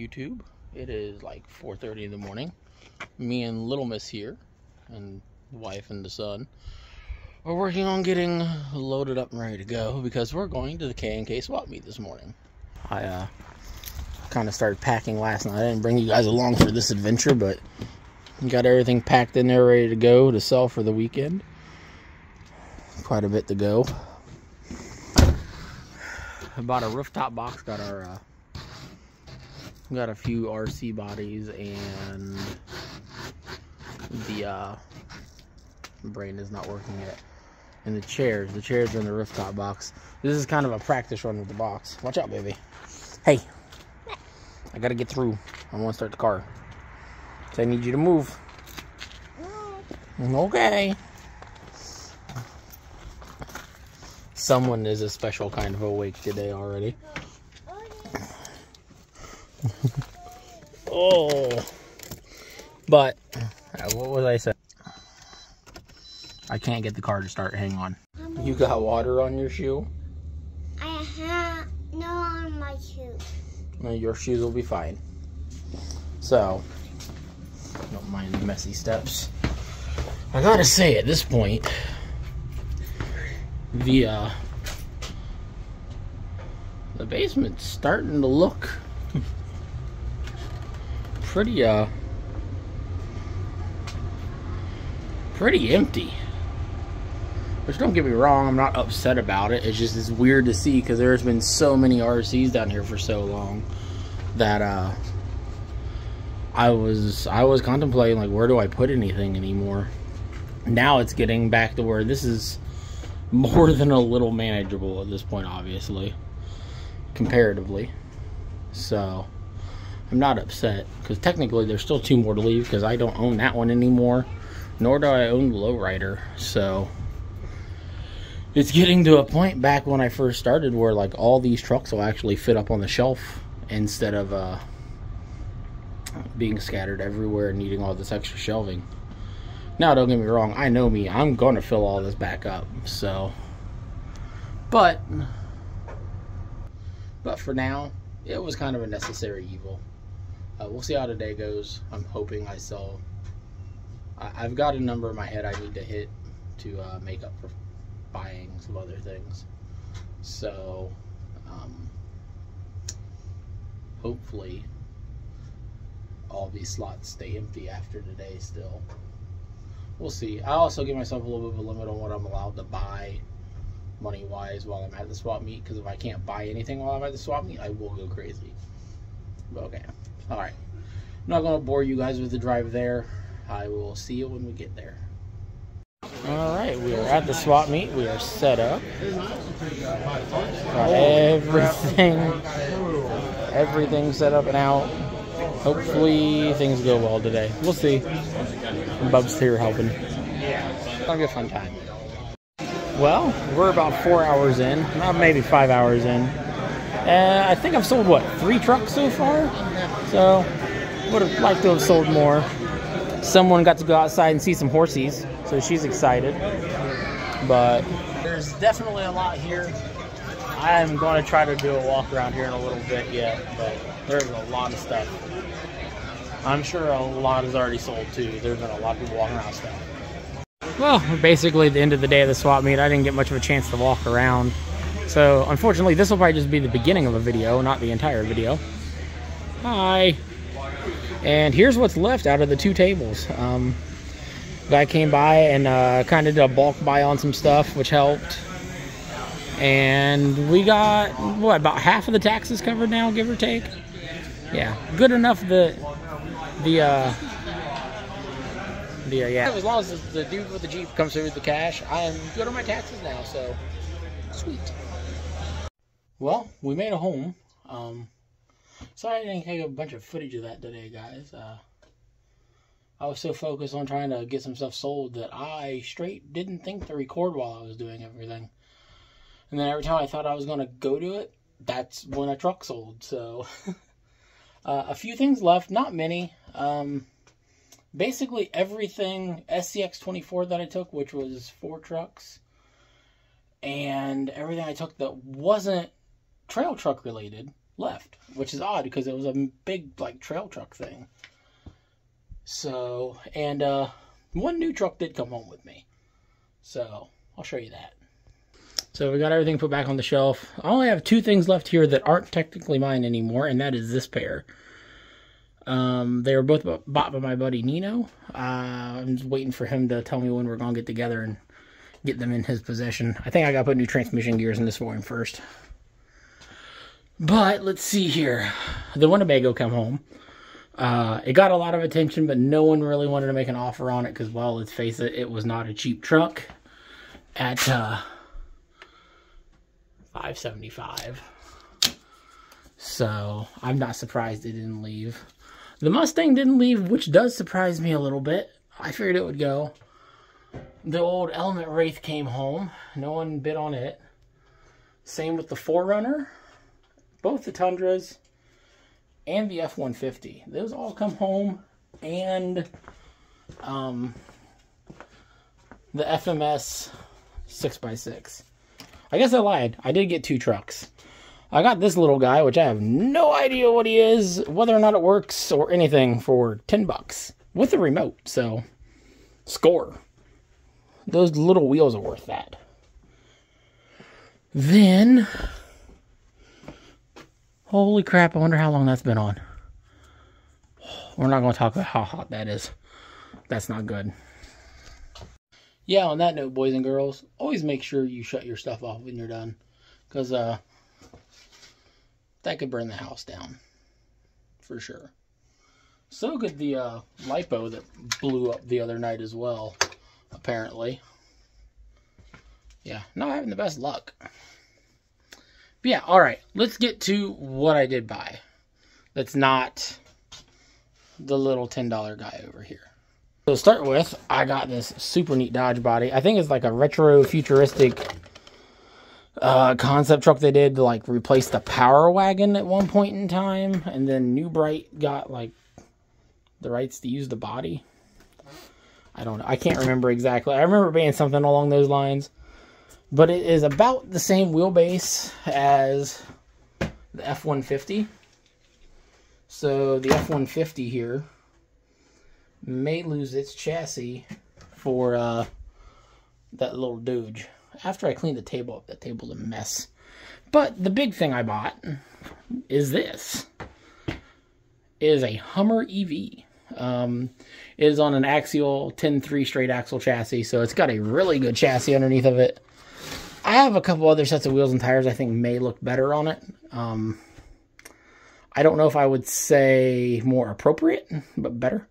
YouTube. It is like 4:30 in the morning. Me and Little Miss here, and the wife and the son, are working on getting loaded up and ready to go because we're going to the K&K swap meet this morning. I kind of started packing last night. I didn't bring you guys along for this adventure, but got everything packed in there ready to go to sell for the weekend. Quite a bit to go. I bought a rooftop box, got a few RC bodies, and the brain is not working yet. And the chairs are in the rooftop box. This is kind of a practice run with the box. Watch out, baby. Hey, I gotta get through. I want to start the car. So I need you to move. Okay. Someone is a special kind of awake today already. Oh. But, what was I saying? I can't get the car to start. Hang on. You got water on your shoe? I have no on my shoes. Well, your shoes will be fine. So, don't mind the messy steps. I gotta say, at this point, the basement's starting to look pretty empty. Which, don't get me wrong, I'm not upset about it. It's just, it's weird to see because there's been so many RCs down here for so long that I was contemplating, like, where do I put anything anymore? Now it's getting back to where this is more than a little manageable at this point, obviously, comparatively. So I'm not upset because technically there's still two more to leave because I don't own that one anymore, nor do I own the lowrider. So it's getting to a point back when I first started where, like, all these trucks will actually fit up on the shelf instead of being scattered everywhere and needing all this extra shelving. Now, don't get me wrong, I know me, I'm going to fill all this back up, so. But for now, it was kind of a necessary evil. We'll see how today goes. I'm hoping I sell. I've got a number in my head I need to hit to make up for buying some other things. So, hopefully, all these slots stay empty after today still. We'll see. I also give myself a little bit of a limit on what I'm allowed to buy money-wise while I'm at the swap meet, because if I can't buy anything while I'm at the swap meet, I will go crazy. But okay. Alright. I'm not going to bore you guys with the drive there. I will see you when we get there. Alright, we are at the swap meet. We are set up. Got everything set up and out. Hopefully things go well today. We'll see. Bub's here helping. It's gonna be a fun time. Well, we're about 4 hours in, maybe 5 hours in. I think I've sold, what, 3 trucks so far? So, would have liked to have sold more. Someone got to go outside and see some horsies, so she's excited. But there's definitely a lot here. I'm going to try to do a walk around here in a little bit yet, but there's a lot of stuff. I'm sure a lot is already sold too. There's been a lot of people walking around stuff. Well, basically at the end of the day of the swap meet, I didn't get much of a chance to walk around. So unfortunately, this will probably just be the beginning of a video, not the entire video. Hi. And here's what's left out of the 2 tables. Guy came by and kind of did a bulk buy on some stuff, which helped. And we got, what, about half of the taxes covered now, give or take? Yeah, good enough that yeah. As long as the dude with the Jeep comes through with the cash, I am good on my taxes now, so sweet. Well, we made it home. Sorry I didn't take a bunch of footage of that today, guys. I was so focused on trying to get some stuff sold that I straight didn't think to record while I was doing everything. And then every time I thought I was going to go to it, that's when a truck sold. So, a few things left, not many. Basically everything SCX24 that I took, which was 4 trucks, and everything I took that wasn't trail truck related, left, which is odd because it was a big, like, trail truck thing. So, and one new truck did come home with me. So, I'll show you that. So, we got everything put back on the shelf. I only have 2 things left here that aren't technically mine anymore, and that is this pair. They were both bought by my buddy Nino. I'm just waiting for him to tell me when we're going to get together and get them in his possession. I think I got to put new transmission gears in this for him first. But, let's see here. The Winnebago come home. It got a lot of attention, but no one really wanted to make an offer on it because, well, let's face it, it was not a cheap truck at $575. So, I'm not surprised it didn't leave. The Mustang didn't leave, which does surprise me a little bit. I figured it would go. The old Element Wraith came home. No one bid on it. Same with the 4Runner. Both the Tundras and the F-150. Those all come home. And the FMS 6x6. I guess I lied. I did get 2 trucks. I got this little guy, which I have no idea what he is, whether or not it works, or anything, for $10 with a remote. So, score. Those little wheels are worth that. Then, holy crap, I wonder how long that's been on. We're not going to talk about how hot that is. That's not good. Yeah, on that note, boys and girls, always make sure you shut your stuff off when you're done. Because, that could burn the house down. For sure. So could the LiPo that blew up the other night as well, apparently. Yeah, not having the best luck. But yeah, alright. Let's get to what I did buy. That's not the little $10 guy over here. So to start with, I got this super neat Dodge body. I think it's like a retro futuristic concept truck they did to like replace the Power Wagon at one point in time, and then New Bright got like the rights to use the body. I don't know. I can't remember exactly. I remember being something along those lines, but it is about the same wheelbase as the F-150. So the F-150 here may lose its chassis for that little Doge. After I cleaned the table up, that table's a mess. But the big thing I bought is this. It is a Hummer EV. It is on an axial 10.3 straight axle chassis, so it's got a really good chassis underneath of it. I have a couple other sets of wheels and tires I think may look better on it. I don't know if I would say more appropriate, but better.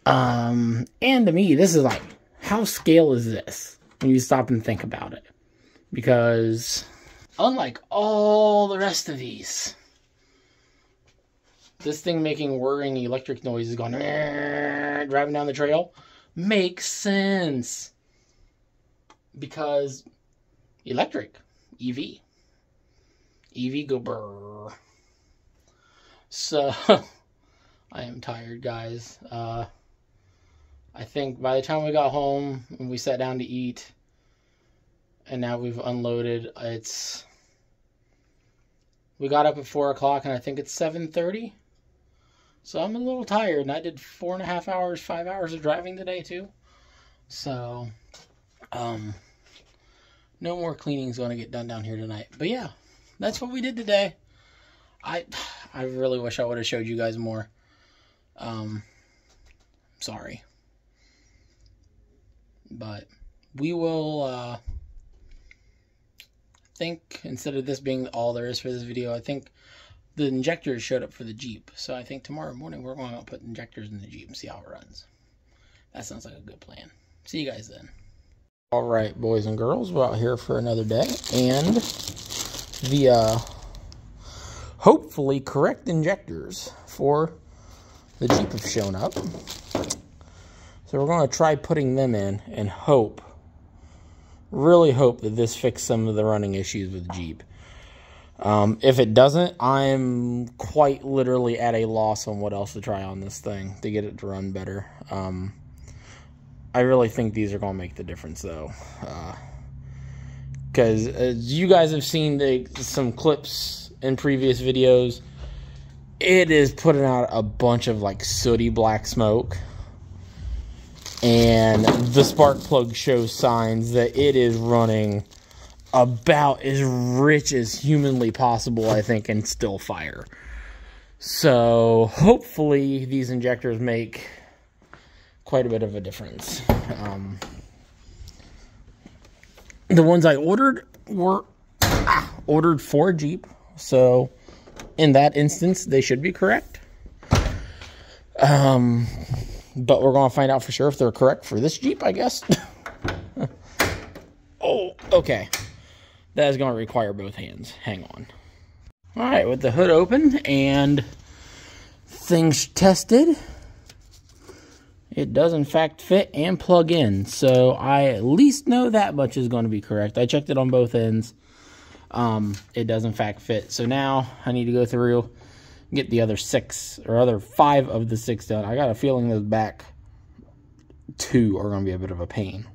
And to me, this is like, how scale is this? When you stop and think about it. Because, unlike all the rest of these, this thing making whirring electric noises going, driving down the trail, makes sense. Because, electric, EV. EV go brrr. So, I am tired, guys. I think by the time we got home and we sat down to eat, and now we've unloaded, we got up at 4 o'clock and I think it's 7:30. So I'm a little tired, and I did 4.5 hours, 5 hours of driving today too. So, no more cleaning is going to get done down here tonight. But yeah, that's what we did today. I really wish I would have showed you guys more. Sorry. But we will, think, instead of this being all there is for this video, I think the injectors showed up for the Jeep. So I think tomorrow morning we're going to put injectors in the Jeep and see how it runs. That sounds like a good plan. See you guys then. Alright, boys and girls, we're out here for another day. And the, hopefully correct injectors for the Jeep have shown up. So we're going to try putting them in and hope, really hope that this fixes some of the running issues with the Jeep. If it doesn't, I'm quite literally at a loss on what else to try on this thing to get it to run better. I really think these are going to make the difference, though. Because as you guys have seen some clips in previous videos, it is putting out a bunch of like sooty black smoke. And the spark plug shows signs that it is running about as rich as humanly possible, I think, in still fire. So hopefully these injectors make quite a bit of a difference. The ones I ordered were ordered for a Jeep, so in that instance they should be correct. But we're going to find out for sure if they're correct for this Jeep, I guess. Oh, okay. That is going to require both hands. Hang on. All right, with the hood open and things tested, it does in fact fit and plug in. So I at least know that much is going to be correct. I checked it on both ends. It does in fact fit. So now I need to go through, get the other 5 of the 6 done. I got a feeling those back 2 are going to be a bit of a pain.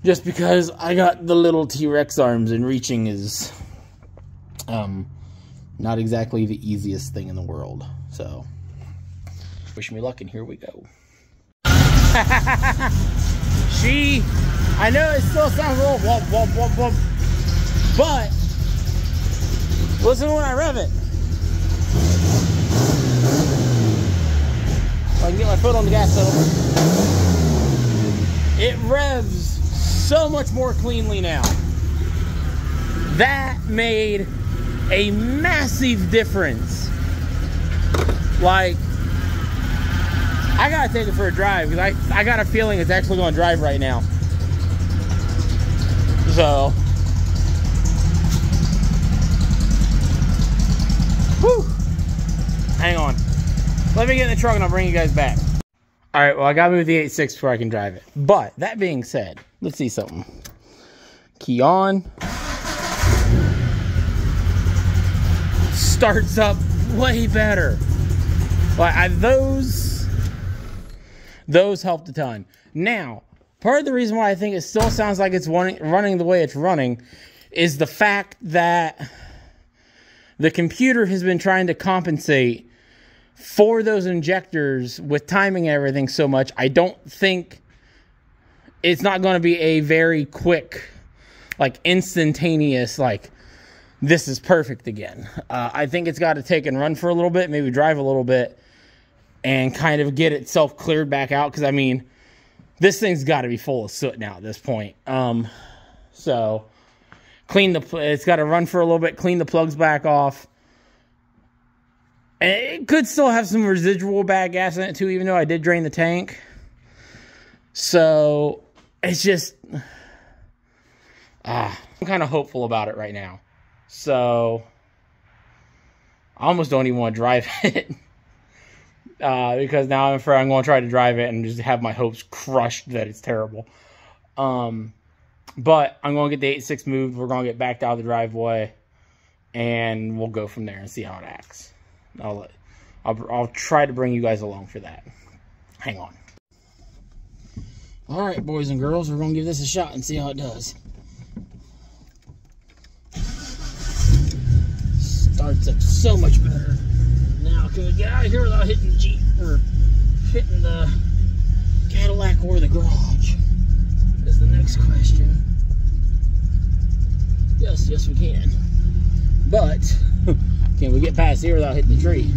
Just because I got the little T-Rex arms and reaching is not exactly the easiest thing in the world. So, wish me luck, and here we go. I know it still sounds a little whoop, whoop, whoop, whoop, but listen to when I rev it. I can get my foot on the gas pedal. It revs so much more cleanly now. That made a massive difference. Like, I gotta take it for a drive because I got a feeling it's actually going to drive right now. So, whew. Hang on. Let me get in the truck and I'll bring you guys back. All right, well, I got to move the 8.6 before I can drive it. But that being said, let's see something. Key on. Starts up way better. Like, those helped a ton. Now, part of the reason why I think it still sounds like it's running the way it's running is the fact that the computer has been trying to compensate for those injectors with timing and everything so much. I don't think it's not going to be a very quick, like instantaneous, like this is perfect again. I think it's got to take and run for a little bit, maybe drive a little bit and kind of get itself cleared back out. Because I mean, this thing's got to be full of soot now at this point. So it's got to run for a little bit, clean the plugs back off. And it could still have some residual bad gas in it too, even though I did drain the tank. So it's just, I'm kind of hopeful about it right now. So I almost don't even want to drive it. Because now I'm afraid I'm going to try to drive it and just have my hopes crushed that it's terrible. But I'm going to get the 8.6 moved. We're going to get backed out of the driveway. And we'll go from there and see how it acts. I'll try to bring you guys along for that. Hang on. All right, boys and girls, we're going to give this a shot and see how it does. Starts up so much better. Now, can we get out of here without hitting the Jeep or hitting the Cadillac or the garage? Is the next question. Yes, we can. But can we get past here without hitting the tree?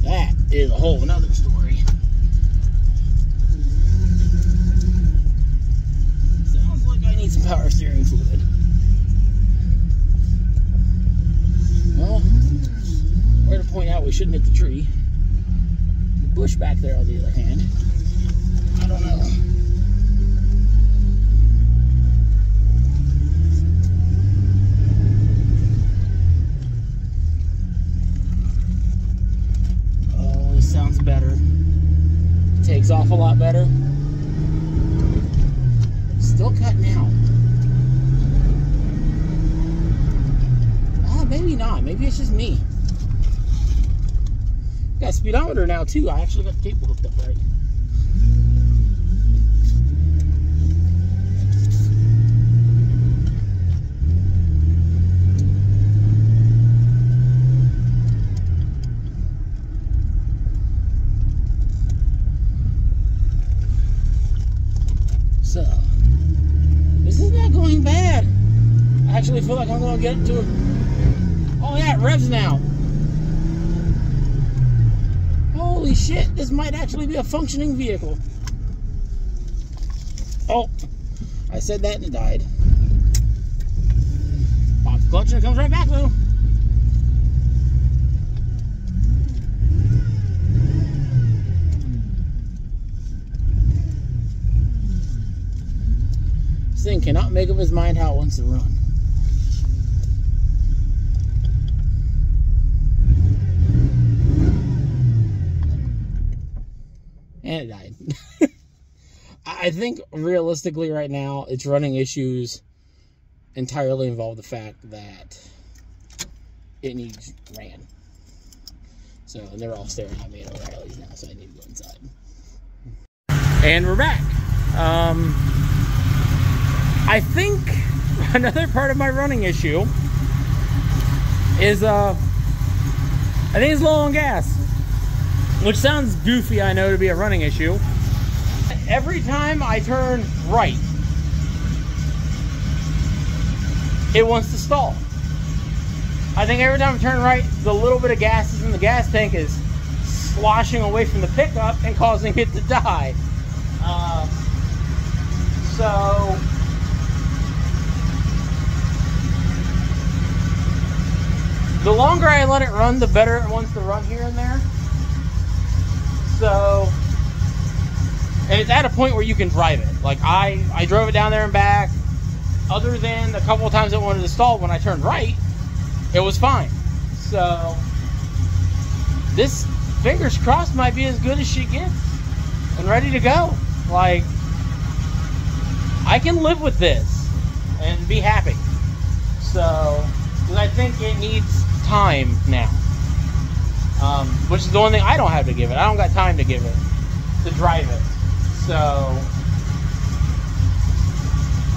That is a whole another story. Sounds like I need some power steering fluid. Well, where to point out we shouldn't hit the tree. The bush back there, on the other hand, I don't know. Sounds better. Takes off a lot better. Still cutting out. Maybe not. Maybe it's just me. Got a speedometer now too. I actually got the cable hooked up right. I'll get up to it. Oh yeah, it revs now. Holy shit, this might actually be a functioning vehicle. Oh, I said that and it died. Pop the clutch and it comes right back though. This thing cannot make up his mind how it wants to run. And it died. I think realistically right now, its running issues entirely involve the fact that it needs ran. So they're all staring at me at O'Reilly's now, so I need to go inside. And we're back. I think another part of my running issue is I think it's low on gas, which sounds goofy, I know, to be a running issue. Every time I turn right, it wants to stall. I think every time I turn right, the little bit of gas that's in the gas tank is sloshing away from the pickup and causing it to die. So the longer I let it run, the better it wants to run here and there. So, and it's at a point where you can drive it. Like I drove it down there and back. Other than a couple of times it wanted to stall when I turned right, it was fine. So this, fingers crossed, might be as good as she gets and ready to go. Like, I can live with this and be happy. So, because I think it needs time now. Which is the one thing I don't have to give it. I don't got time to give it, to drive it. So,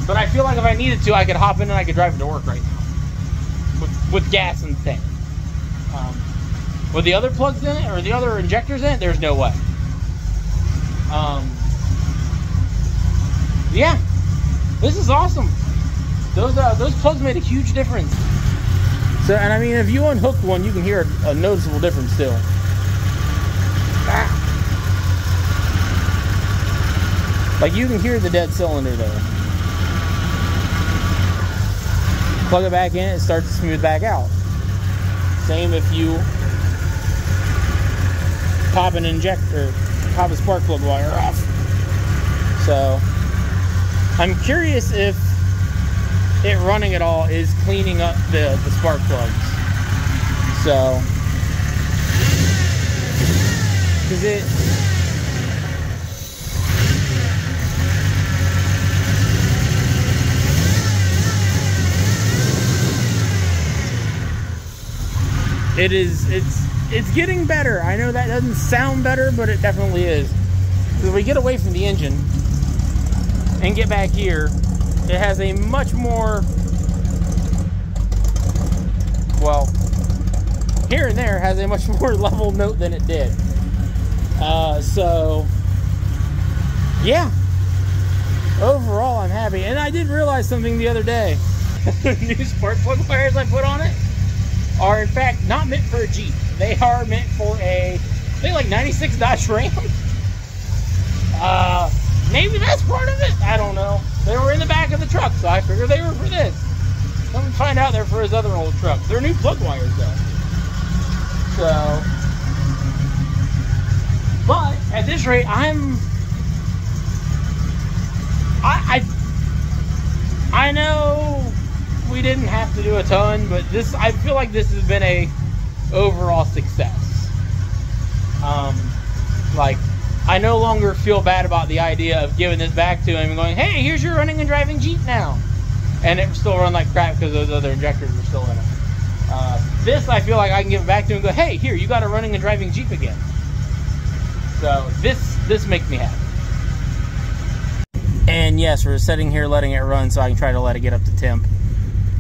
but I feel like if I needed to, I could hop in and I could drive it to work right now. With gas in the tank. With the other plugs in it, or the other injectors in it, there's no way. Yeah, this is awesome. Those plugs made a huge difference. So, and I mean, if you unhook one, you can hear a noticeable difference still. Like, you can hear the dead cylinder there. Plug it back in, it starts to smooth back out. Same if you pop an injector, pop a spark plug wire off. So, I'm curious if it running at all is cleaning up the spark plugs. So, because it's getting better. I know that doesn't sound better, but it definitely is. So we get away from the engine and get back here, it has a much more, well, here and there has a much more level note than it did. So yeah, overall I'm happy. And I did realize something the other day. The new spark plug wires I put on it are in fact not meant for a Jeep. They are meant for a, I think, like 96 Dodge Ram. Maybe that's part of it. I don't know. They were in the back of the truck, so I figured they were for this. Come and find out they're for his other old truck. They're new plug wires though. So, but at this rate, I know we didn't have to do a ton, but this, I feel like this has been a overall success. Like, I no longer feel bad about the idea of giving this back to him and going, hey, here's your running and driving Jeep now. And it still run like crap because those other injectors were still in it. This, I feel like I can give it back to him and go, hey, here, you got a running and driving Jeep again. So this makes me happy. And yes, we're sitting here letting it run so I can try to let it get up to temp,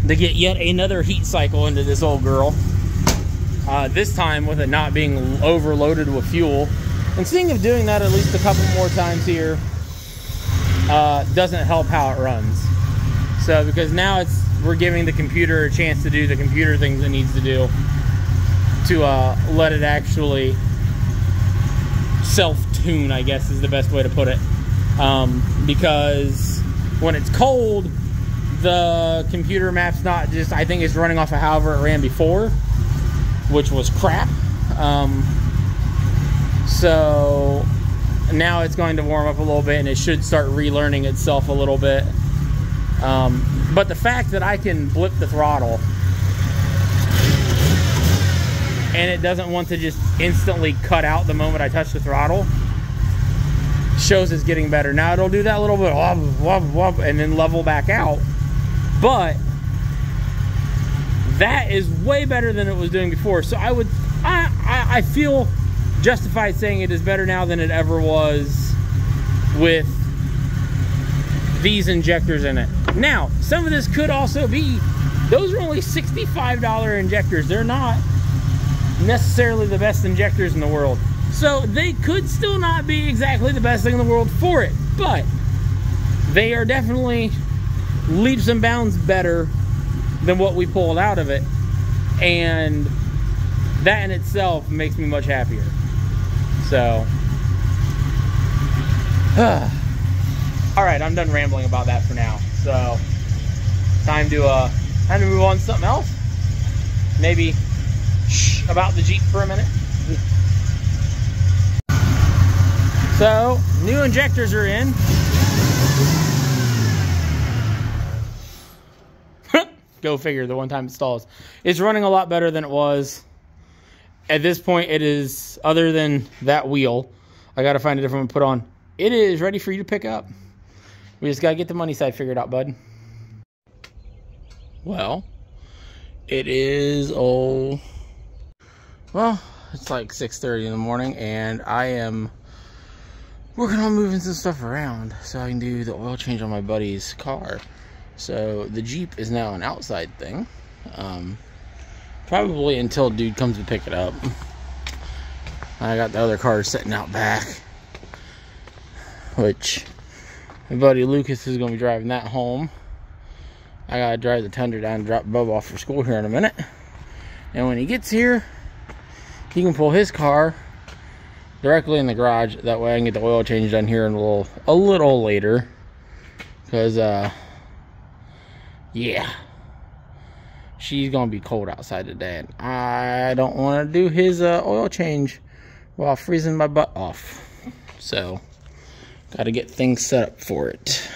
to get yet another heat cycle into this old girl. This time with it not being overloaded with fuel. And seeing of doing that at least a couple more times here doesn't help how it runs. So because now it's we're giving the computer a chance to do the computer things it needs to do to let it actually self-tune, I guess is the best way to put it. Because when it's cold, the computer map's not just, I think it's running off of however it ran before, which was crap. So now it's going to warm up a little bit and it should start relearning itself a little bit. But the fact that I can blip the throttle and it doesn't want to just instantly cut out the moment I touch the throttle shows it's getting better. Now it'll do that little bit and then level back out, but that is way better than it was doing before. So I feel justified saying it is better now than it ever was with these injectors in it. Now, some of this could also be, those are only $65 injectors. They're not necessarily the best injectors in the world. So they could still not be exactly the best thing in the world for it, but they are definitely leaps and bounds better than what we pulled out of it. And that in itself makes me much happier. So, all right, I'm done rambling about that for now. So, time to move on to something else. Maybe about the Jeep for a minute. So, new injectors are in. Go figure, the one time it stalls. It's running a lot better than it was. At this point, it is, other than that wheel, I got to find a different one to put on. It is ready for you to pick up. We just got to get the money side figured out, bud. Well, it is, well, it's like 6:30 in the morning, and I am working on moving some stuff around so I can do the oil change on my buddy's car. So the Jeep is now an outside thing. Probably until dude comes to pick it up. I got the other car sitting out back, which my buddy Lucas is going to be driving that home. I got to drive the Tundra down and drop Bub off for school here in a minute. And when he gets here, he can pull his car directly in the garage. That way I can get the oil change done here in a little later. Because, yeah. She's going to be cold outside today. And I don't want to do his oil change while freezing my butt off. So, got to get things set up for it.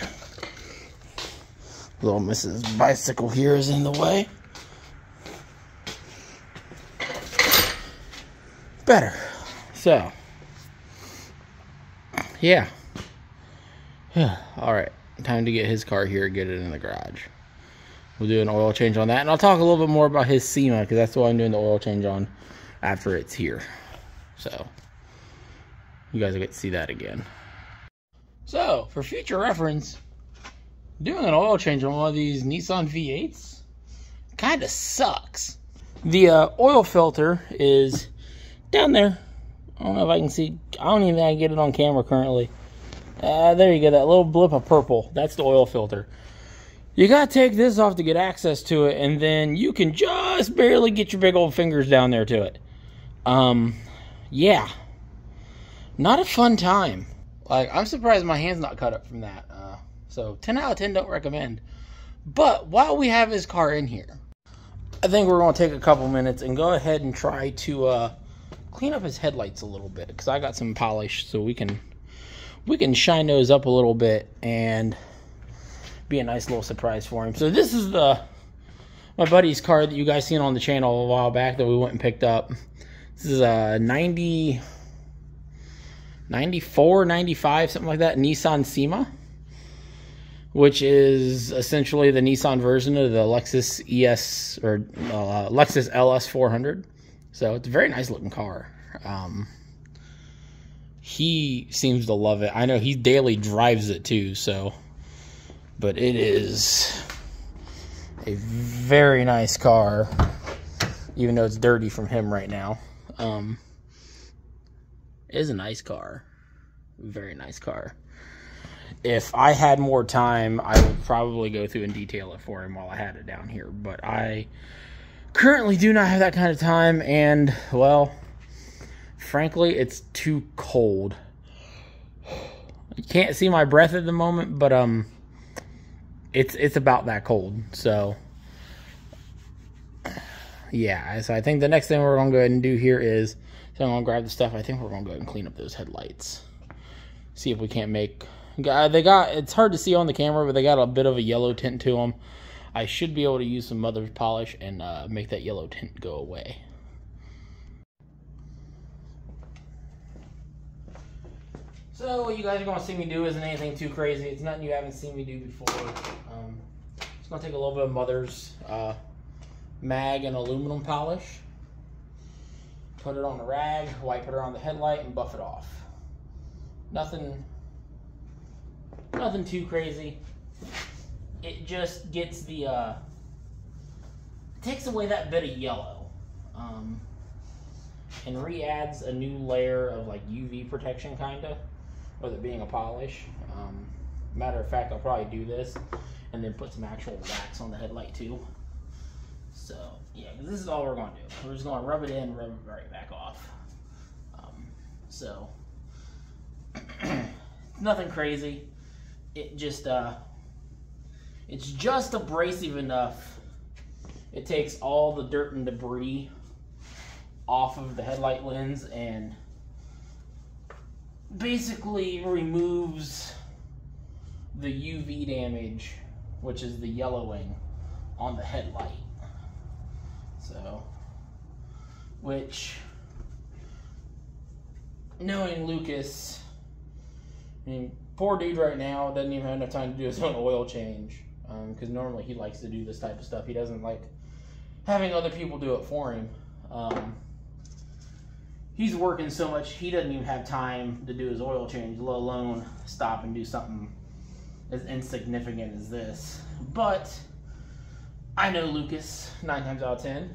Little Mrs. Bicycle here is in the way. Better. So, yeah. Alright, time to get his car here and get it in the garage. We'll do an oil change on that, and I'll talk a little bit more about his SEMA, because that's what I'm doing the oil change on after it's here. So, you guys will get to see that again. So, for future reference, doing an oil change on one of these Nissan V8s kind of sucks. The oil filter is down there. I don't know if I can see. I don't even think I can get it on camera currently. There you go, that little blip of purple. That's the oil filter. You gotta take this off to get access to it, and then you can just barely get your big old fingers down there to it. Yeah. Not a fun time. Like, I'm surprised my hand's not cut up from that. So, 10 out of 10 don't recommend. But, while we have his car in here, I think we're going to take a couple minutes and go ahead and try to clean up his headlights a little bit. Because I got some polish, so we can shine those up a little bit and be a nice little surprise for him. So, this is my buddy's car that you guys seen on the channel a while back that we went and picked up. This is a 94, 95, something like that, Nissan SEMA, which is essentially the Nissan version of the Lexus ES or Lexus LS 400. So it's a very nice looking car. He seems to love it. I know he daily drives it too, so, but it is a very nice car, even though it's dirty from him right now. It is a nice car. Very nice car. If I had more time, I would probably go through and detail it for him while I had it down here. But I currently do not have that kind of time, and, well, frankly, it's too cold. You can't see my breath at the moment, but it's about that cold. So yeah, so I think the next thing we're gonna go ahead and do here is, so I'm gonna grab the stuff. I think we're gonna go ahead and clean up those headlights. See if we can't make. It's hard to see on the camera, but they got a bit of a yellow tint to them. I should be able to use some mother's polish and make that yellow tint go away. So what you guys are going to see me do isn't anything too crazy. It's nothing you haven't seen me do before. Just going to take a little bit of mother's mag and aluminum polish. Put it on the rag, wipe it around the headlight, and buff it off. Nothing too crazy. It just gets the, takes away that bit of yellow. And re-adds a new layer of like UV protection kinda, with it being a polish. Matter of fact, I'll probably do this and then put some actual wax on the headlight too. So yeah, this is all we're gonna do. We're just gonna rub it in, rub it right back off. So nothing crazy. It just it's just abrasive enough. It takes all the dirt and debris off of the headlight lens and basically removes the UV damage, which is the yellowing on the headlight. So, which, knowing Lucas, I mean, poor dude right now doesn't even have enough time to do his own oil change, because normally he likes to do this type of stuff. He doesn't like having other people do it for him. He's working so much, he doesn't even have time to do his oil change, let alone stop and do something as insignificant as this. But I know Lucas 9 times out of 10.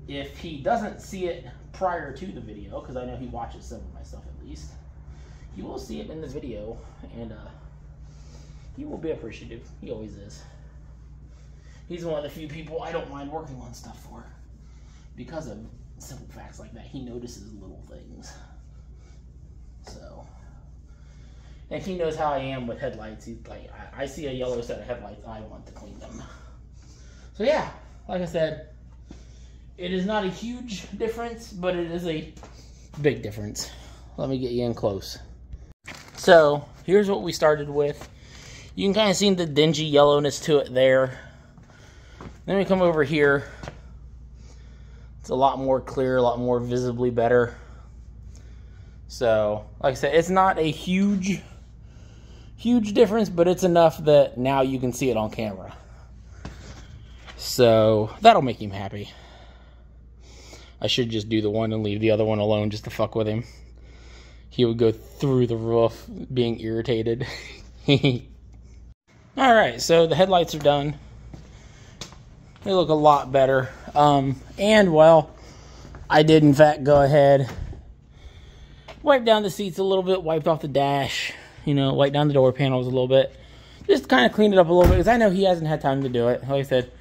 If he doesn't see it prior to the video, because I know he watches some of my stuff at least, he will see it in the video, and he will be appreciative. He always is. He's one of the few people I don't mind working on stuff for, because of simple facts like that. He notices little things. So, and he knows how I am with headlights. He's like, I see a yellow set of headlights, I want to clean them. So yeah, like I said, it is not a huge difference, but it is a big difference. Let me get you in close. So here's what we started with. You can kind of see the dingy yellowness to it there. Then we come over here. It's a lot more clear, a lot more visibly better. So, like I said, it's not a huge difference, but it's enough that now you can see it on camera. So, that'll make him happy. I should just do the one and leave the other one alone just to fuck with him. He would go through the roof being irritated. Alright, so the headlights are done. They look a lot better. And, well, I did, in fact, go ahead, wipe down the seats a little bit, wiped off the dash, you know, wipe down the door panels a little bit. Just kind of cleaned it up a little bit, because I know he hasn't had time to do it. Like I said,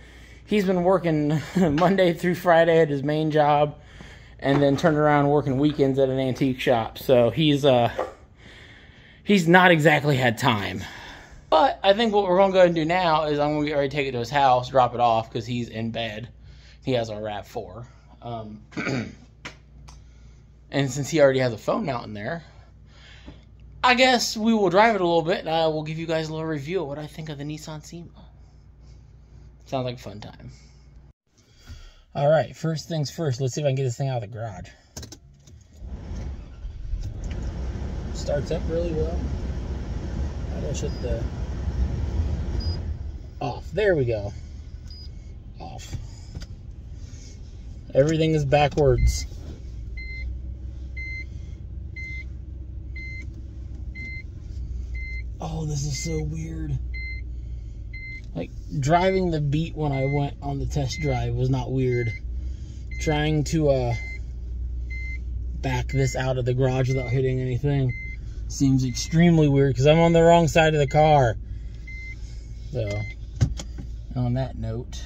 he's been working Monday through Friday at his main job, and then turned around working weekends at an antique shop. So he's not exactly had time. But I think what we're going to go ahead and do now is I'm going to get ready to take it to his house, drop it off, because he's in bed. He has our RAV4. And since he already has a phone mount in there, I guess we will drive it a little bit, and I will give you guys a little review of what I think of the Nissan Sentra. Sounds like a fun time. Alright, first things first, let's see if I can get this thing out of the garage. Starts up really well. How do I shut the... off? There we go. Off. Everything is backwards. Oh, this is so weird. Like, driving the Beat when I went on the test drive was not weird. Trying to back this out of the garage without hitting anything seems extremely weird because I'm on the wrong side of the car. So, on that note,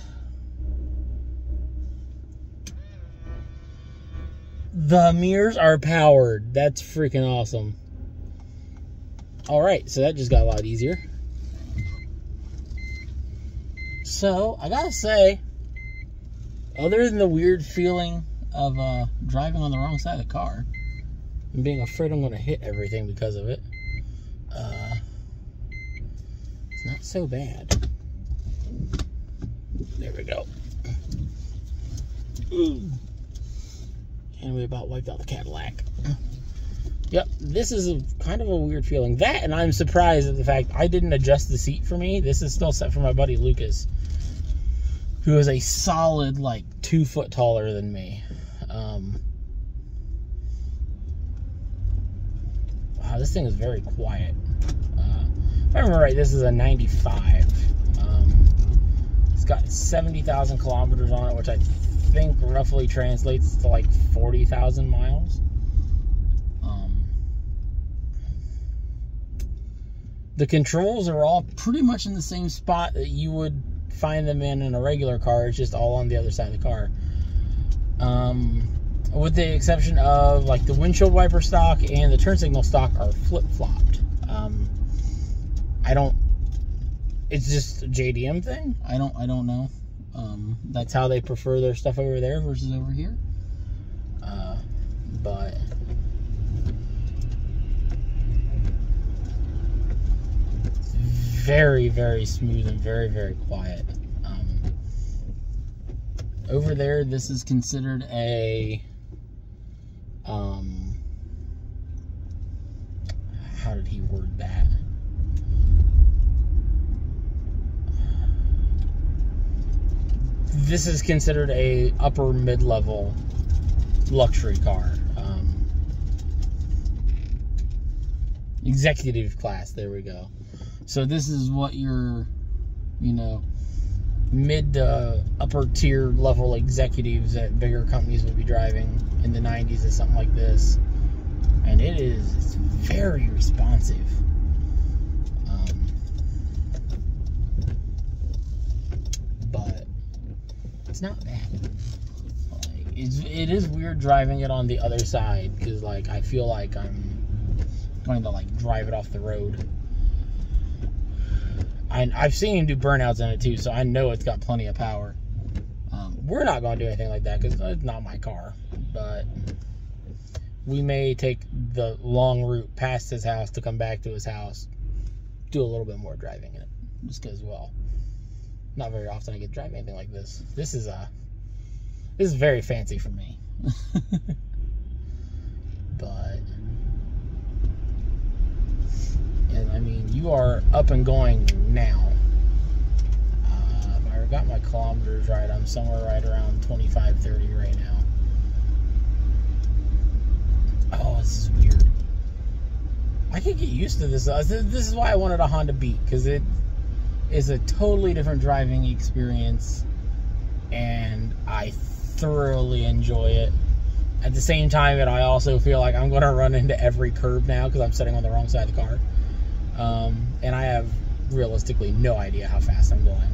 the mirrors are powered. That's freaking awesome. Alright, so that just got a lot easier. So, I gotta say, other than the weird feeling of driving on the wrong side of the car and being afraid I'm gonna hit everything because of it, it's not so bad. There we go. Ooh. And we about wiped out the Cadillac. Yep, this is kind of a weird feeling. That, and I'm surprised at the fact I didn't adjust the seat for me. This is still set for my buddy Lucas, who is a solid, like, 2 foot taller than me. Wow, this thing is very quiet. If I remember right, this is a 95. It's got 70,000 kilometers on it, which I think roughly translates to like 40,000 miles. The controls are all pretty much in the same spot that you would find them in a regular car. It's just all on the other side of the car. With the exception of like the windshield wiper stock and the turn signal stock are flip-flopped. It's just a JDM thing. I don't know. That's how they prefer their stuff over there versus over here. But it's very, very smooth and very, very quiet. Over there, this is considered a how did he word that? This is considered a upper mid-level luxury car. Executive class, there we go. So this is what your, you know, mid to upper tier level executives at bigger companies would be driving in the 90s or something like this. And it's very responsive. But it's not bad. Like, it is weird driving it on the other side because, like, I feel like I'm going to, like, drive it off the road. I've seen him do burnouts in it too, so I know it's got plenty of power. We're not going to do anything like that because it's not my car, but we may take the long route past his house to come back to his house, do a little bit more driving in it, just because, well, not very often I get to drive anything like this. This is very fancy for me. But, and I mean, you are up and going now. If I got my kilometers right, I'm somewhere right around 25, 30 right now. Oh, this is weird. I could get used to this. This is why I wanted a Honda Beat, because it is a totally different driving experience, and I thoroughly enjoy it. At the same time, and I also feel like I'm going to run into every curb now because I'm sitting on the wrong side of the car. And I have realistically no idea how fast I'm going.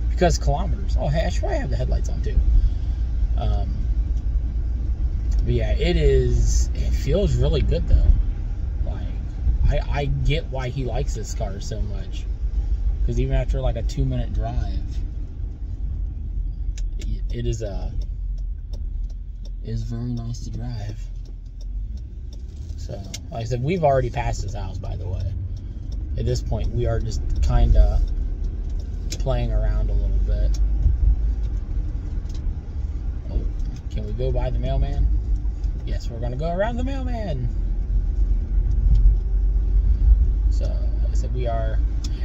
Because kilometers. Oh, hey, I should probably have the headlights on too. But yeah, it feels really good though. Like, I get why he likes this car so much. Because even after like a 2-minute drive, it is very nice to drive. So, like I said, we've already passed his house, by the way. At this point, we are just kind of playing around a little bit. Oh, can we go by the mailman? Yes, we're going to go around the mailman. So, like I said, we are...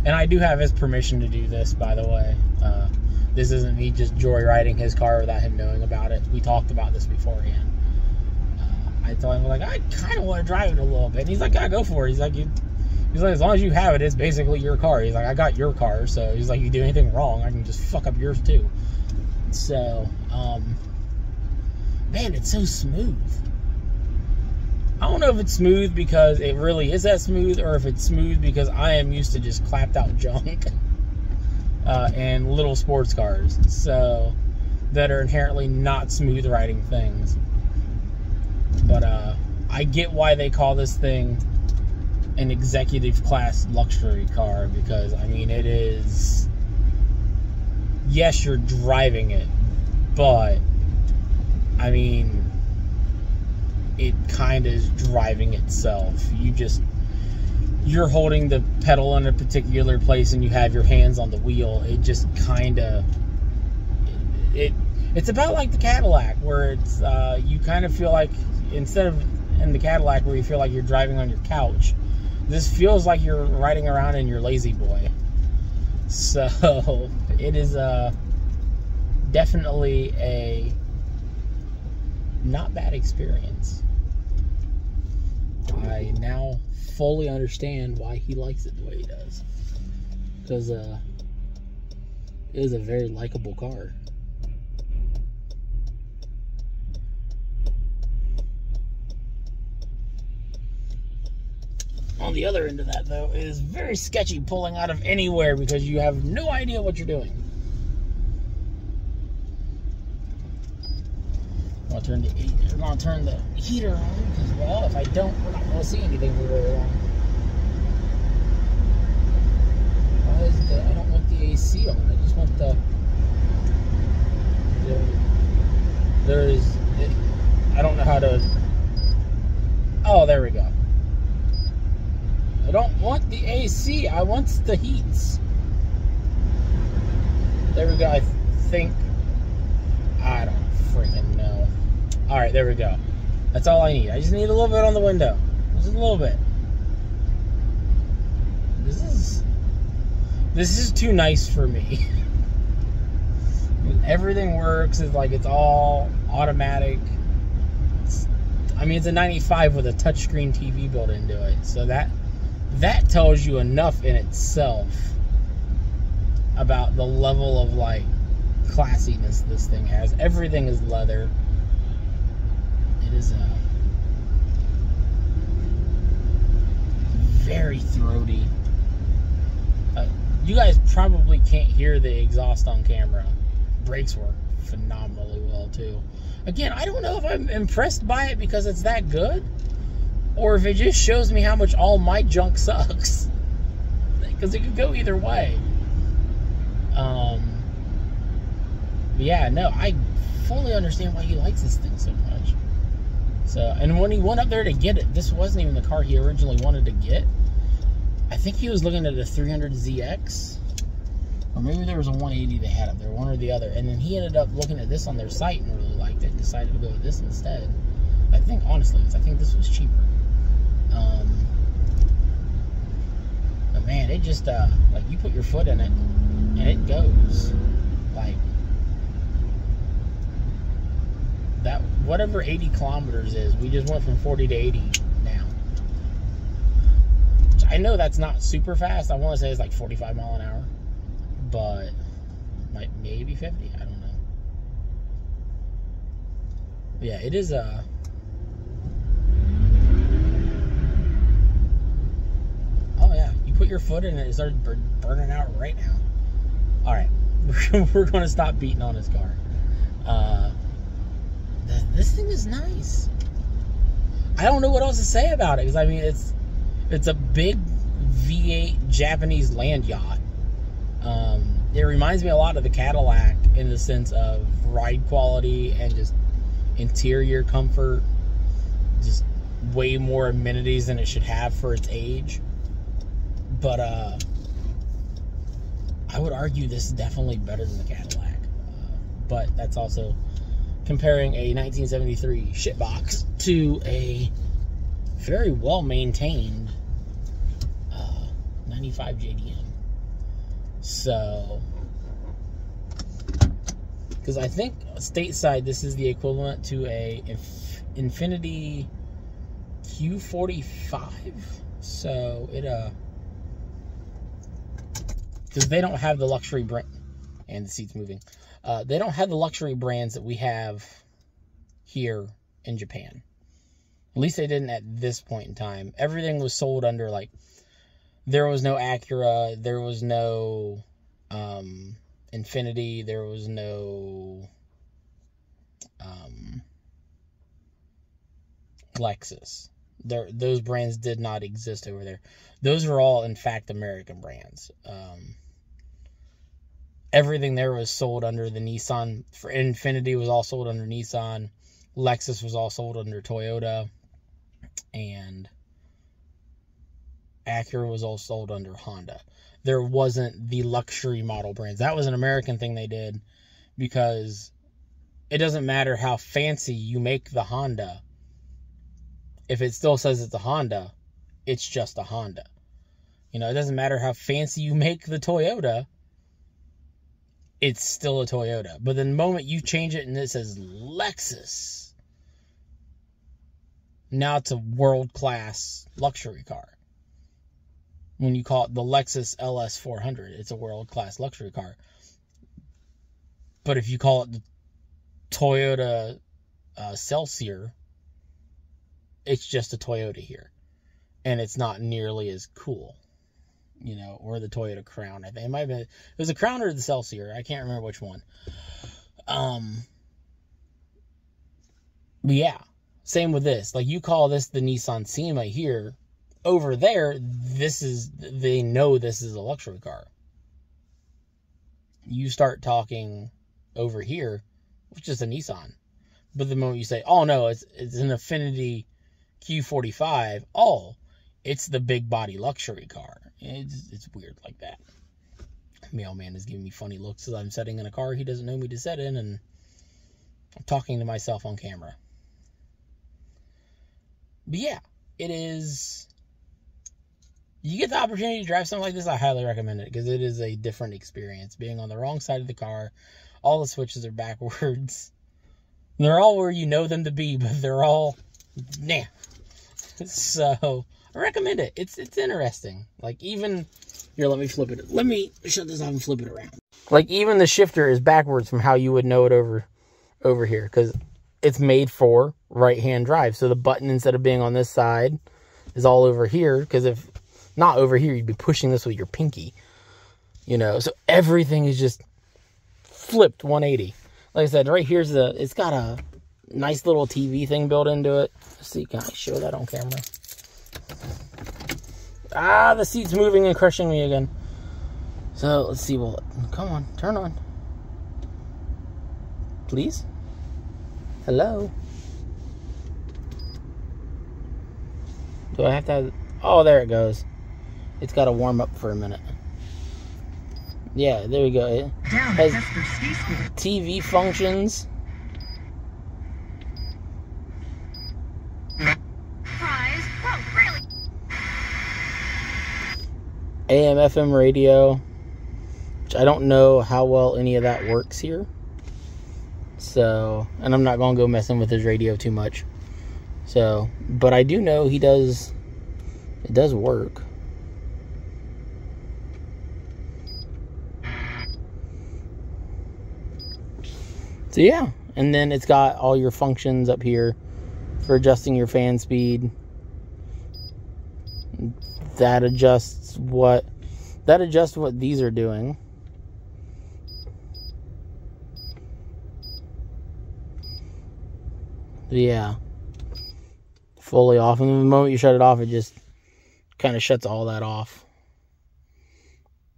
And I do have his permission to do this, by the way. This isn't me just joyriding his car without him knowing about it. We talked about this beforehand. I told him, like, I kind of want to drive it a little bit. And he's like, yeah, go for it. He's like, as long as you have it, it's basically your car. He's like, I got your car. So he's like, you do anything wrong, I can just fuck up yours too. So, man, it's so smooth. I don't know if it's smooth because it really is that smooth, or if it's smooth because I am used to just clapped out junk and little sports cars, so that are inherently not smooth riding things. But I get why they call this thing an executive class luxury car, because I mean, it is, yes, you're driving it, but I mean, it kind of is driving itself. You're holding the pedal in a particular place and you have your hands on the wheel. It just kind of, it's about like the Cadillac, where it's you kind of feel like, instead of in the Cadillac where you feel like you're driving on your couch, this feels like you're riding around in your Lazy Boy. So it is definitely a not bad experience. I now fully understand why he likes it the way he does, because it is a very likable car. On the other end of that, though, it is very sketchy pulling out of anywhere because you have no idea what you're doing. I'm gonna turn the heater on because, well, if I don't, we're not gonna see anything for very long. Why is I don't want the AC on. I just want the. I don't know how to. Oh, there we go. I don't want the AC. I want the heats. There we go. I think. I don't freaking know. All right, there we go. That's all I need. I just need a little bit on the window. Just a little bit. This is too nice for me. Everything works. It's like it's all automatic. I mean, it's a 95 with a touchscreen TV built into it. So that tells you enough in itself about the level of like classiness this thing has. Everything is leather. It is very throaty. You guys probably can't hear the exhaust on camera. Brakes work phenomenally well too. Again, I don't know if I'm impressed by it because it's that good, or if it just shows me how much all my junk sucks. Because it could go either way. Yeah, no, I fully understand why he likes this thing so much. So, and when he went up there to get it, this wasn't even the car he originally wanted to get. I think he was looking at a 300ZX, or maybe there was a 180 they had up there, one or the other. And then he ended up looking at this on their site and really liked it, and decided to go with this instead. I think, honestly, I think this was cheaper. But man, it just, like, you put your foot in it, and it goes. Like, that, whatever 80 kilometers is, we just went from 40 to 80 now. Which I know that's not super fast. I want to say it's like 45 mile an hour. But, maybe 50, I don't know. But yeah, it is, oh yeah, you put your foot in it, it started burning out right now. Alright, we're going to stop beating on his car. This thing is nice. I don't know what else to say about it, because I mean, it's a big V8 Japanese land yacht. It reminds me a lot of the Cadillac in the sense of ride quality and just interior comfort. Just way more amenities than it should have for its age. But I would argue this is definitely better than the Cadillac. But that's also comparing a 1973 shitbox to a very well-maintained 95 JDM. So, because I think stateside this is the equivalent to a Infiniti Q45. So it because they don't have the luxury brand, and the seat's moving. They don't have the luxury brands that we have here in Japan. At least they didn't at this point in time. Everything was sold under, like, there was no Acura, there was no Infiniti, there was no Lexus. Those brands did not exist over there. Those were all, in fact, American brands. Everything there was sold under the Nissan. For Infiniti was all sold under Nissan. Lexus was all sold under Toyota. And Acura was all sold under Honda. There wasn't the luxury model brands. That was an American thing they did, because it doesn't matter how fancy you make the Honda. If it still says it's a Honda, it's just a Honda. You know, it doesn't matter how fancy you make the Toyota, it's still a Toyota. But the moment you change it and it says Lexus, now it's a world-class luxury car. When you call it the Lexus LS400, it's a world-class luxury car. But if you call it the Toyota Celsior, it's just a Toyota here. And it's not nearly as cool. You know, or the Toyota Crown. I think it might have been, it was the Crown or the Celsior. I can't remember which one. But yeah, same with this. Like, you call this the Nissan Sima here. Over there, they know this is a luxury car. You start talking over here, which is a Nissan. But the moment you say, oh no, it's an Infiniti Q45, oh, it's the big body luxury car. It's weird like that. Mailman is giving me funny looks as I'm sitting in a car he doesn't know me to sit in, and I'm talking to myself on camera. But yeah, it is... You get the opportunity to drive something like this, I highly recommend it, because it is a different experience. Being on the wrong side of the car, all the switches are backwards. They're all where you know them to be, but they're all, nah. So, I recommend it. It's interesting. Like, even, here, let me flip it. Let me shut this off and flip it around. Like, even the shifter is backwards from how you would know it over here, because it's made for right-hand drive. So the button, instead of being on this side, is all over here, because if not over here, you'd be pushing this with your pinky, you know. So everything is just flipped 180. Like I said, right here's it's got a nice little TV thing built into it. Let's see, can I show that on camera? Ah, the seat's moving and crushing me again. So let's see, well, come on, turn on. Please? Hello? Do I have to have, oh, there it goes. It's got to warm up for a minute. Yeah, there we go. It has TV functions. AM, FM radio. Which I don't know how well any of that works here. So, and I'm not going to go messing with his radio too much. So, but I do know it does work. So yeah, and then it's got all your functions up here for adjusting your fan speed. That adjusts what these are doing. Yeah. Fully off, and the moment you shut it off, it just kind of shuts all that off.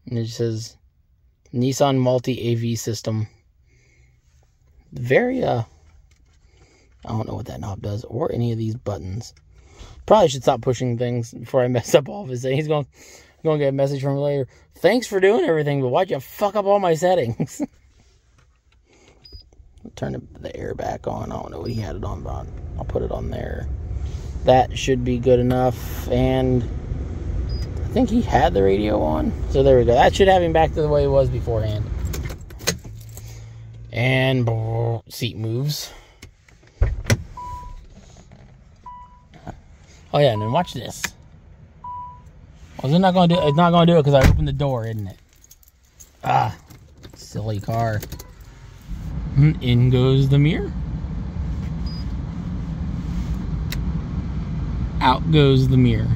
And it says Nissan Multi AV System. Very, I don't know what that knob does, or any of these buttons. Probably should stop pushing things before I mess up all of his things. He's going to get a message from him later. Thanks for doing everything, but why'd you fuck up all my settings? Turn the air back on. I don't know what he had it on, but I'll put it on there. That should be good enough, and I think he had the radio on. So there we go. That should have him back to the way it was beforehand. And seat moves. Oh yeah, and then watch this. Well, it's not gonna do it because I opened the door, isn't it? Ah, silly car. In goes the mirror. Out goes the mirror.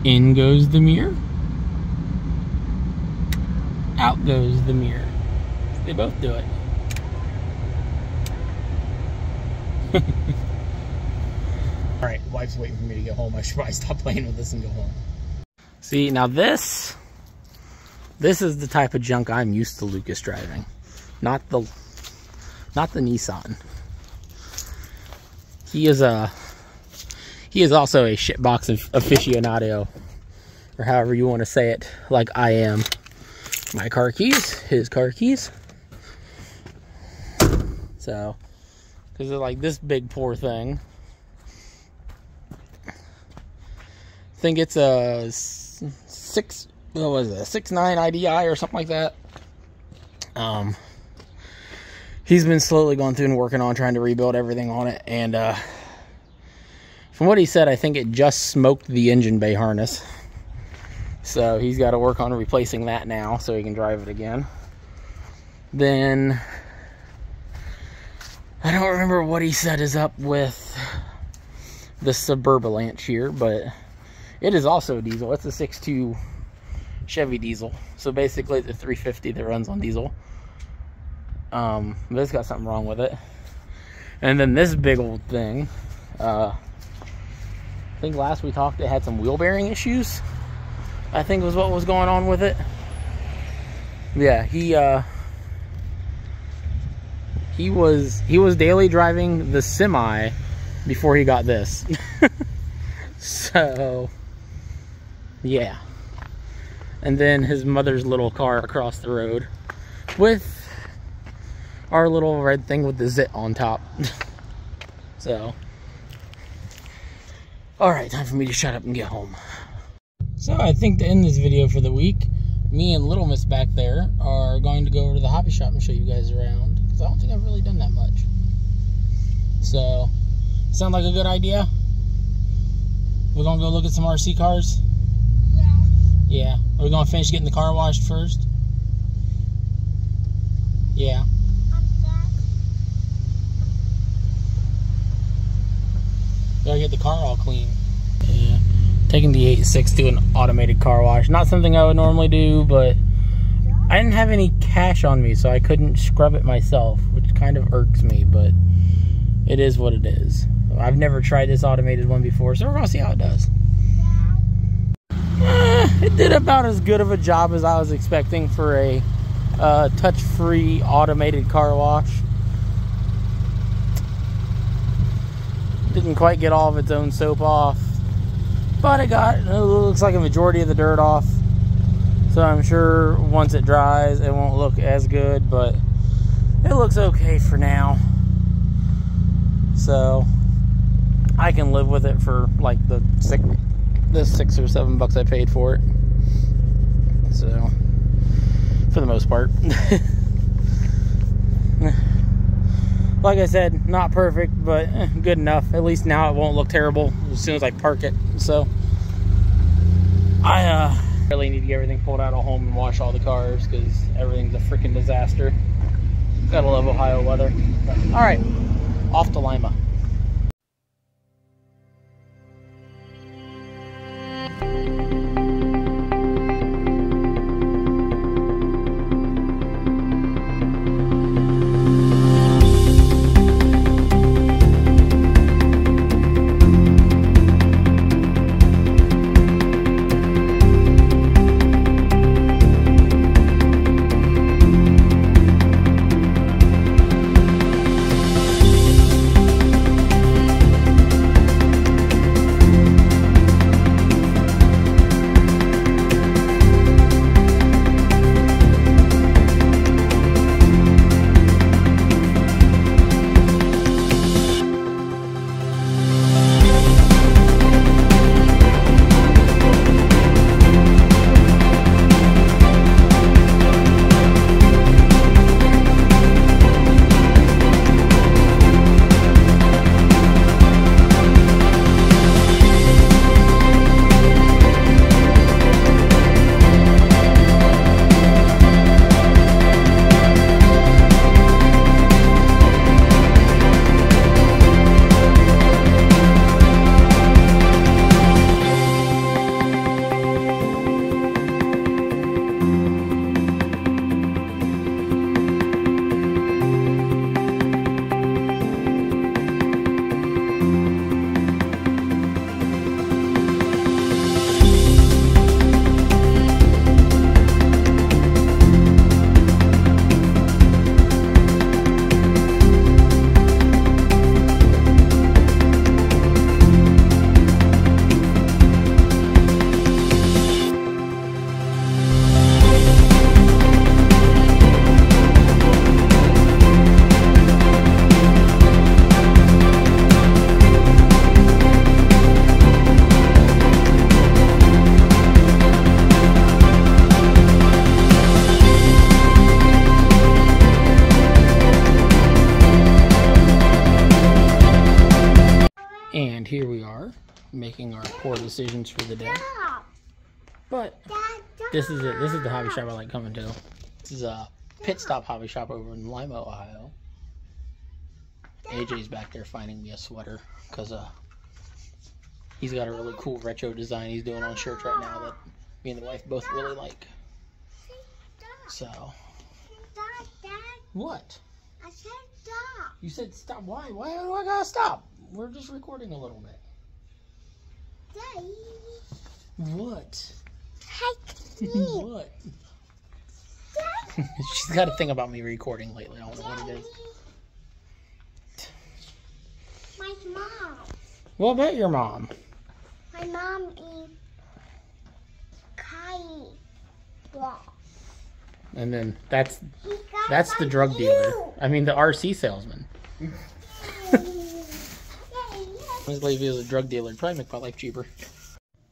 In goes the mirror. Out goes the mirror. They both do it. Alright, wife's waiting for me to get home. I should probably stop playing with this and go home. See, now this is the type of junk I'm used to Lucas driving. Not the Nissan. He is also a shitbox aficionado, or however you want to say it, like I am. My car keys, his car keys. So, because they're like this big poor thing. I think it's a 6.9 IDI or something like that. He's been slowly going through and working on trying to rebuild everything on it, and from what he said, I think it just smoked the engine bay harness. So he's got to work on replacing that now so he can drive it again. Then I don't remember what he said is up with the Suburbalanche here, but it is also a diesel. It's a 6.2 Chevy diesel. So basically it's a 350 that runs on diesel. But it's got something wrong with it. And then this big old thing, I think last we talked it had some wheel bearing issues, I think was what was going on with it. Yeah, he was daily driving the semi before he got this. So yeah. And then his mother's little car across the road with our little red thing with the zit on top. So alright, time for me to shut up and get home. So I think to end this video for the week, me and Little Miss back there are going to go over to the hobby shop and show you guys around, because I don't think I've really done that much. So, sound like a good idea? We're going to go look at some RC cars? Yeah. Yeah. Are we going to finish getting the car washed first? Yeah. Gotta get the car all clean. Yeah. Taking the 8.6 to an automated car wash. Not something I would normally do, but I didn't have any cash on me, so I couldn't scrub it myself, which kind of irks me, but it is what it is. I've never tried this automated one before, so we're gonna see how it does. It did about as good of a job as I was expecting for a touch-free automated car wash. Didn't quite get all of its own soap off, but it looks like a majority of the dirt off. So I'm sure once it dries, it won't look as good, but it looks okay for now. So I can live with it for like the $6 or $7 I paid for it. So for the most part. Like I said, not perfect, but good enough. At least now it won't look terrible as soon as I park it. So I really need to get everything pulled out of home and wash all the cars, because everything's a freaking disaster. Gotta love Ohio weather. All right, off to Lima. And here we are, making our poor decisions for the day. But this is it. This is the hobby shop I like coming to. This is a Pit Stop hobby shop over in Lima, Ohio. AJ's back there finding me a sweater because he's got a really cool retro design he's doing on shirts right now that me and the wife both really like. So, what? I said stop. You said stop. Why? Why do I gotta stop? We're just recording a little bit. Daddy. What? Hey. What? She's got a thing about me recording lately. I don't know what it is. My mom. What about your mom? My mom is Kai. And then that's the drug dealer. I mean the RC salesman. This lady is a drug dealer. It'd probably make my life cheaper.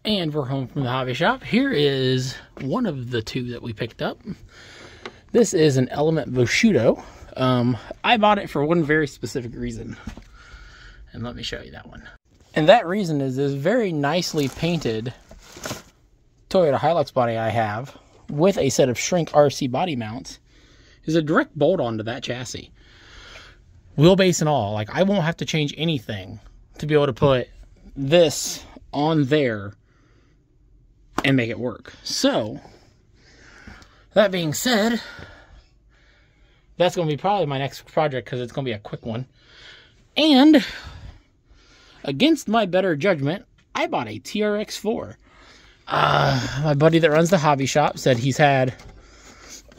And we're home from the hobby shop. Here is one of the two that we picked up. This is an Element Bushido. I bought it for one very specific reason. And let me show you that one. And that reason is this very nicely painted Toyota Hilux body I have with a set of Shrink RC body mounts is a direct bolt onto that chassis. Wheelbase and all. Like, I won't have to change anything to be able to put this on there and make it work. So, that being said, that's going to be probably my next project because it's going to be a quick one. And, against my better judgment, I bought a TRX4. My buddy that runs the hobby shop said he's had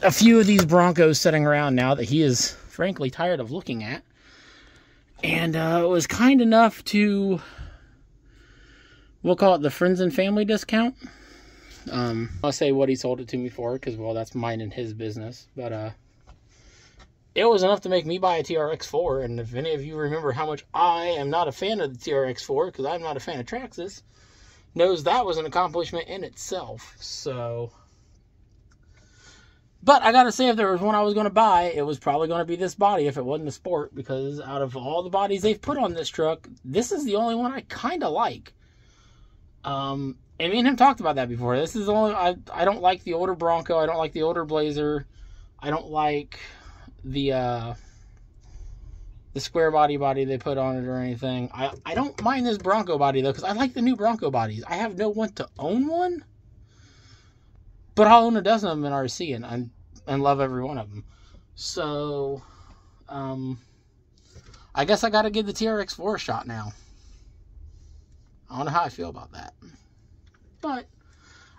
a few of these Broncos sitting around now that he is frankly tired of looking at. And was kind enough to, we'll call it the friends and family discount. I'll say what he sold it to me for because, well, that's mine and his business. But it was enough to make me buy a TRX4. And if any of you remember how much I am not a fan of the TRX4 because I'm not a fan of Traxxas, knows that was an accomplishment in itself. So, but I gotta say, if there was one I was going to buy, it was probably going to be this body if it wasn't a Sport, because out of all the bodies they've put on this truck, this is the only one I kind of like. And me and him talked about that before. This is the only, I don't like the older Bronco, I don't like the older Blazer, I don't like the square body they put on it or anything. I don't mind this Bronco body though, because I like the new Bronco bodies. I have no want to own one, but I'll own a dozen of them in RC and love every one of them. So, I guess I got to give the TRX4 a shot now. I don't know how I feel about that, but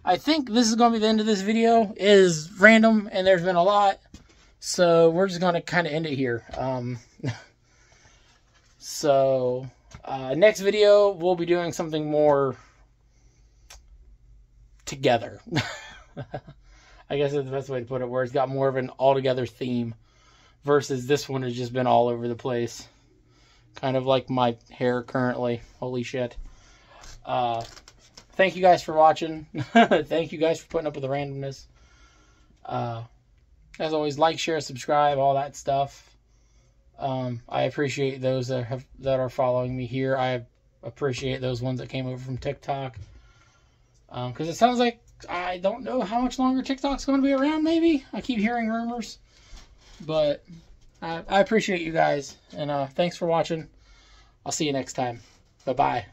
I think this is going to be the end of this video. It is random and there's been a lot, so we're just going to kind of end it here. So, next video, we'll be doing something more together. I guess that's the best way to put it, where it's got more of an all-together theme versus this one has just been all over the place. Kind of like my hair currently. Holy shit. Thank you guys for watching. Thank you guys for putting up with the randomness. As always, like, share, subscribe, all that stuff. I appreciate those that are following me here. I appreciate those ones that came over from TikTok. Because it sounds like I don't know how much longer TikTok's going to be around, maybe. I keep hearing rumors. But I appreciate you guys. And thanks for watching. I'll see you next time. Bye-bye.